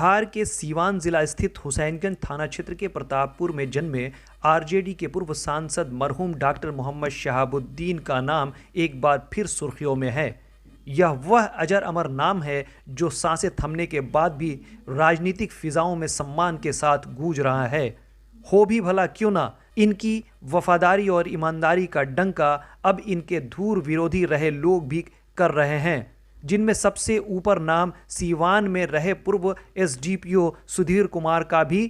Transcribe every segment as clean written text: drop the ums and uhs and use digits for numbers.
बिहार के सीवान जिला स्थित हुसैनगंज थाना क्षेत्र के प्रतापपुर में जन्मे आरजेडी के पूर्व सांसद मरहूम डॉक्टर मोहम्मद शहाबुद्दीन का नाम एक बार फिर सुर्खियों में है। यह वह अजर अमर नाम है जो सांसें थमने के बाद भी राजनीतिक फिजाओं में सम्मान के साथ गूंज रहा है। हो भी भला क्यों ना, इनकी वफादारी और ईमानदारी का डंका अब इनके धूर विरोधी रहे लोग भी कर रहे हैं, जिनमें सबसे ऊपर नाम सीवान में रहे पूर्व एसडीपीओ सुधीर कुमार का भी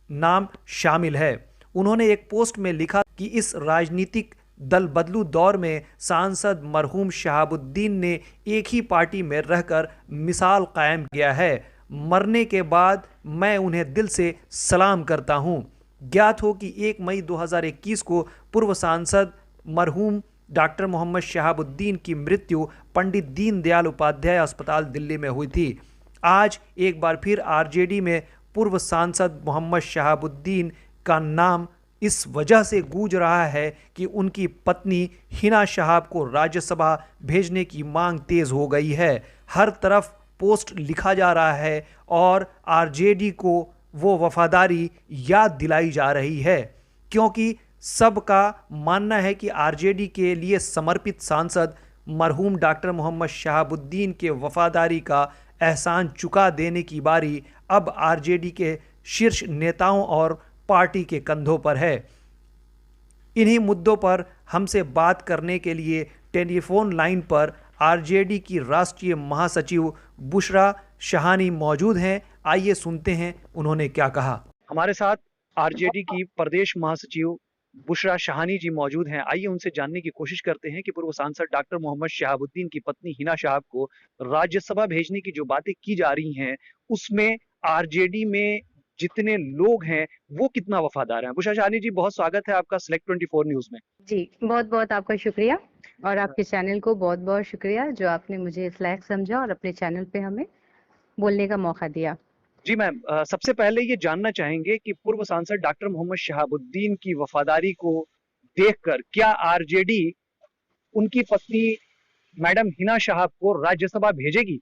नाम शामिल है। उन्होंने एक पोस्ट में लिखा कि इस राजनीतिक दल बदलू दौर में सांसद मरहूम शहाबुद्दीन ने एक ही पार्टी में रहकर मिसाल कायम किया है। मरने के बाद मैं उन्हें दिल से सलाम करता हूं। ज्ञात हो कि 1 मई 2021 को पूर्व सांसद मरहूम डॉक्टर मोहम्मद शहाबुद्दीन की मृत्यु पंडित दीनदयाल उपाध्याय अस्पताल दिल्ली में हुई थी। आज एक बार फिर आरजेडी में पूर्व सांसद मोहम्मद शहाबुद्दीन का नाम इस वजह से गूंज रहा है कि उनकी पत्नी हिना शहाब को राज्यसभा भेजने की मांग तेज हो गई है। हर तरफ पोस्ट लिखा जा रहा है और आरजेडी को वो वफादारी याद दिलाई जा रही है, क्योंकि सबका मानना है कि आरजेडी के लिए समर्पित सांसद मरहूम डॉक्टर मोहम्मद शहाबुद्दीन के वफादारी का एहसान चुका देने की बारी अब आरजेडी के शीर्ष नेताओं और पार्टी के कंधों पर है। इन्हीं मुद्दों पर हमसे बात करने के लिए टेलीफोन लाइन पर आरजेडी की राष्ट्रीय महासचिव बुशरा शाहानी मौजूद हैं। आइए सुनते हैं उन्होंने क्या कहा। हमारे साथ आरजेडी की प्रदेश महासचिव बुशरा शाहानी जी मौजूद हैं। आइए उनसे जानने की कोशिश करते हैं कि पूर्व सांसद डॉक्टर मोहम्मद शहाबुद्दीन की पत्नी हिना शहाब को राज्यसभा भेजने की जो बातें की जा रही हैं, उसमें आरजेडी में जितने लोग हैं वो कितना वफादार हैं। बुशरा शाहानी जी, बहुत स्वागत है आपका सिलेक्ट 24 न्यूज में। जी, बहुत बहुत आपका शुक्रिया और आपके चैनल को बहुत बहुत शुक्रिया जो आपने मुझे इस लायक समझा और अपने चैनल पे हमें बोलने का मौका दिया। जी मैम, सबसे पहले ये जानना चाहेंगे कि पूर्व सांसद डॉक्टर मोहम्मद शहाबुद्दीन की वफादारी को देखकर क्या आरजेडी उनकी पत्नी मैडम हिना शहाब को राज्यसभा भेजेगी?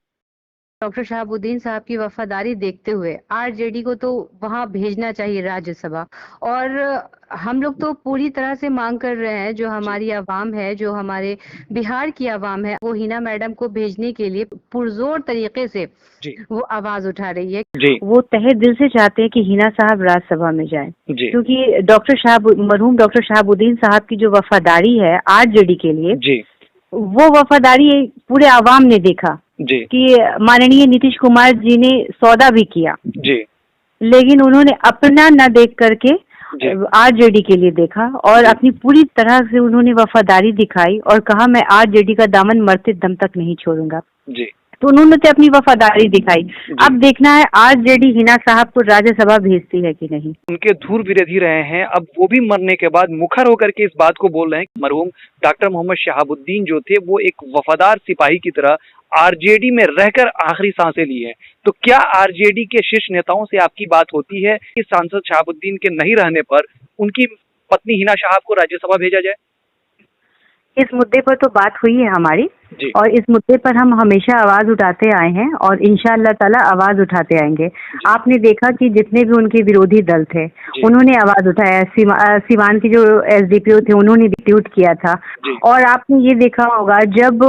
डॉक्टर शहाबुद्दीन साहब की वफादारी देखते हुए आरजेडी को तो वहां भेजना चाहिए राज्यसभा, और हम लोग तो पूरी तरह से मांग कर रहे हैं, जो हमारी आवाम है, जो हमारे बिहार की आवाम है, वो हिना मैडम को भेजने के लिए पुरजोर तरीके से वो आवाज उठा रही है। वो तहे दिल से चाहते हैं कि हिना साहब राज्यसभा में जाएं, क्योंकि मरहूम डॉक्टर शहाबुद्दीन साहब की जो वफादारी है आरजेडी के लिए, वो वफादारी पूरे आवाम ने देखा कि माननीय नीतीश कुमार जी ने सौदा भी किया जी, लेकिन उन्होंने अपना न देख करके आरजेडी के लिए देखा और अपनी पूरी तरह से उन्होंने वफादारी दिखाई और कहा मैं आरजेडी का दामन मरते दम तक नहीं छोड़ूंगा जी। तो उन्होंने तो अपनी वफादारी दिखाई। अब देखना है आरजेडी हिना साहब को राज्यसभा भेजती है कि नहीं। उनके धूर विरोधी रहे हैं, अब वो भी मरने के बाद मुखर होकर के इस बात को बोल रहे हैं कि मरहूम डॉक्टर मोहम्मद शहाबुद्दीन जो थे वो एक वफादार सिपाही की तरह आरजेडी में रहकर आखिरी सांसें ली है। तो क्या आरजेडी के शीर्ष नेताओं से आपकी बात होती है कि सांसद शहाबुद्दीन के नहीं रहने पर उनकी पत्नी हिना शहाब को राज्यसभा भेजा जाए? इस मुद्दे पर तो बात हुई है हमारी और इस मुद्दे पर हम हमेशा आवाज उठाते आए हैं और इंशाअल्लाह ताला आवाज उठाते आएंगे। आपने देखा कि जितने भी उनके विरोधी दल थे उन्होंने आवाज उठाया। सीवान के जो एसडीपीओ थे उन्होंने भी ट्वीट किया था, और आपने ये देखा होगा जब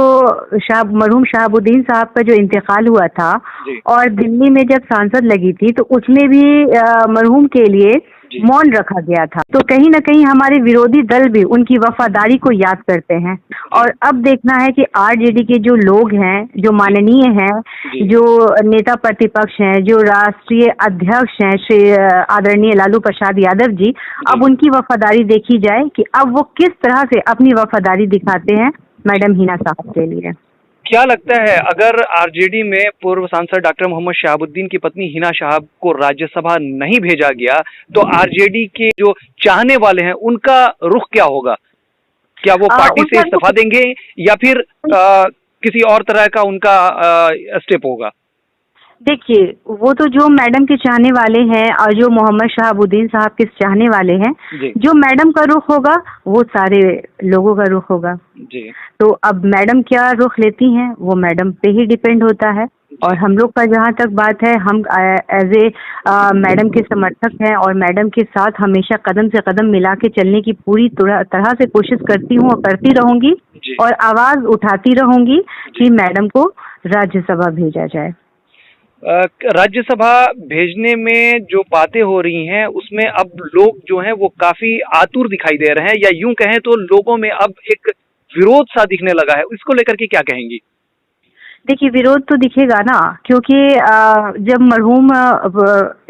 मरहूम शहाबुद्दीन साहब का जो इंतकाल हुआ था और दिल्ली में जब सांसद लगी थी तो उसमें भी मरहूम के लिए मौन रखा गया था। तो कहीं ना कहीं हमारे विरोधी दल भी उनकी वफादारी को याद करते हैं। और अब देखना है कि आरजेडी के जो लोग हैं, जो माननीय हैं, जो नेता प्रतिपक्ष हैं, जो राष्ट्रीय अध्यक्ष हैं श्री आदरणीय लालू प्रसाद यादव जी, अब उनकी वफादारी देखी जाए कि अब वो किस तरह से अपनी वफादारी दिखाते हैं मैडम हिना साहब के लिए। क्या लगता है अगर आरजेडी में पूर्व सांसद डॉक्टर मोहम्मद शहाबुद्दीन की पत्नी हिना शहाब को राज्यसभा नहीं भेजा गया तो आरजेडी के जो चाहने वाले हैं उनका रुख क्या होगा? क्या वो पार्टी से इस्तीफा देंगे या फिर किसी और तरह का उनका स्टेप होगा? देखिए, वो तो जो मैडम के चाहने वाले हैं और जो मोहम्मद शहाबुद्दीन साहब के चाहने वाले हैं, जो मैडम का रुख होगा वो सारे लोगों का रुख होगा जी। तो अब मैडम क्या रुख लेती हैं वो मैडम पे ही डिपेंड होता है। और हम लोग का जहाँ तक बात है, हम एज ए मैडम के समर्थक हैं और मैडम के साथ हमेशा कदम से कदम मिला के चलने की पूरी तरह से कोशिश करती हूँ और करती रहूंगी और आवाज उठाती रहूंगी कि मैडम को राज्यसभा भेजा जाए। राज्यसभा भेजने में जो बातें हो रही हैं उसमें अब लोग जो हैं वो काफी आतुर दिखाई दे रहे हैं, या यूं कहें तो लोगों में अब एक विरोध सा दिखने लगा है। इसको लेकर के क्या कहेंगी? देखिए, विरोध तो दिखेगा ना, क्योंकि जब मरहूम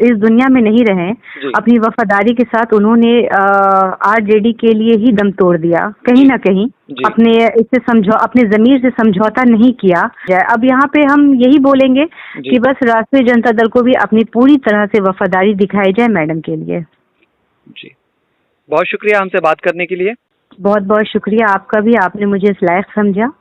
इस दुनिया में नहीं रहे, अपनी वफादारी के साथ उन्होंने आरजेडी के लिए ही दम तोड़ दिया कहीं ना कहीं, अपने जमीर से समझौता नहीं किया। अब यहाँ पे हम यही बोलेंगे कि बस राष्ट्रीय जनता दल को भी अपनी पूरी तरह से वफादारी दिखाई जाए मैडम के लिए। जी, बहुत शुक्रिया हमसे बात करने के लिए। बहुत बहुत शुक्रिया आपका भी, आपने मुझे इस लायक समझा।